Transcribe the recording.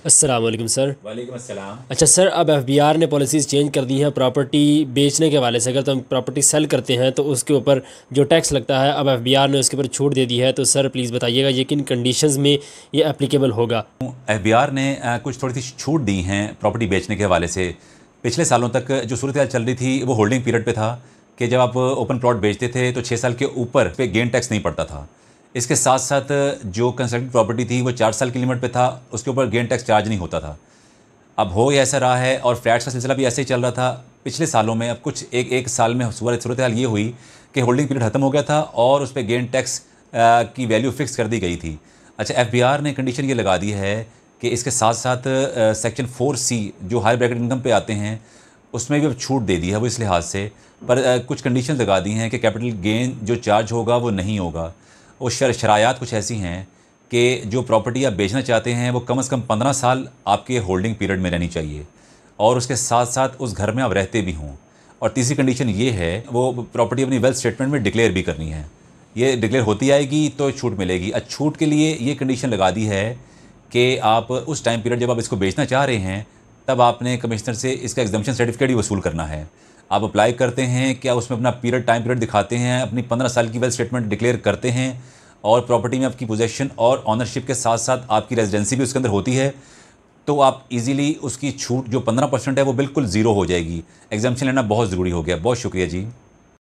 अस्सलाम वालेकुम सर। वालेकुम अस्सलाम। अच्छा सर, अब एफबीआर ने पॉलिसीज़ चेंज कर दी हैं प्रॉपर्टी बेचने के हवाले से। अगर तो हम प्रॉपर्टी सेल करते हैं तो उसके ऊपर जो टैक्स लगता है, अब एफबीआर ने उसके ऊपर छूट दे दी है। तो सर प्लीज़ बताइएगा ये किन कंडीशंस में ये एप्लीकेबल होगा। एफबीआर ने कुछ थोड़ी सी छूट दी हैं प्रॉपर्टी बेचने के हवाले से। पिछले सालों तक जो सूरत हाल चल रही थी वो होल्डिंग पीरियड पे था कि जब आप ओपन प्लॉट बेचते थे तो 6 साल के ऊपर पे गेन टैक्स नहीं पड़ता था। इसके साथ साथ जो कंस्ट्रक्टेड प्रॉपर्टी थी वो 4 साल की लिमिट पे था, उसके ऊपर गेन टैक्स चार्ज नहीं होता था। अब हो ये ऐसा रहा है और फ्लैट्स का सिलसिला भी ऐसे ही चल रहा था पिछले सालों में। अब कुछ एक एक साल में सूरत हाल ये हुई कि होल्डिंग पीरियड ख़त्म हो गया था और उस पर गेन टैक्स की वैल्यू फिक्स कर दी गई थी। अच्छा, एफबीआर ने कंडीशन ये लगा दी है कि इसके साथ साथ सेक्शन 4C जो हाई ब्रैकेट इनकम पे आते हैं उसमें भी अब छूट दे दी है वो इस लिहाज से। पर कुछ कंडीशन लगा दी हैं कि कैपिटल गेन जो चार्ज होगा वो नहीं होगा। वो शरायात कुछ ऐसी हैं कि जो प्रॉपर्टी आप बेचना चाहते हैं वो कम से कम 15 साल आपके होल्डिंग पीरियड में रहनी चाहिए और उसके साथ साथ उस घर में आप रहते भी हों। और तीसरी कंडीशन ये है वो प्रॉपर्टी अपनी वेल्थ स्टेटमेंट में डिक्लेयर भी करनी है। ये डिक्लेयर होती आएगी तो छूट मिलेगी। छूट के लिए ये कंडीशन लगा दी है कि आप उस टाइम पीरियड जब आप इसको बेचना चाह रहे हैं तब आपने कमिश्नर से इसका एग्जाम्पशन सर्टिफिकेट ही वसूल करना है। आप अप्लाई करते हैं, क्या उसमें अपना टाइम पीरियड दिखाते हैं, अपनी 15 साल की वेल्थ स्टेटमेंट डिक्लेयर करते हैं और प्रॉपर्टी में आपकी पोजेशन और ऑनरशिप के साथ साथ आपकी रेजिडेंसी भी उसके अंदर होती है, तो आप इजीली उसकी छूट जो 15% है वो बिल्कुल ज़ीरो हो जाएगी। एग्जाम्पशन लेना बहुत ज़रूरी हो गया। बहुत शुक्रिया जी।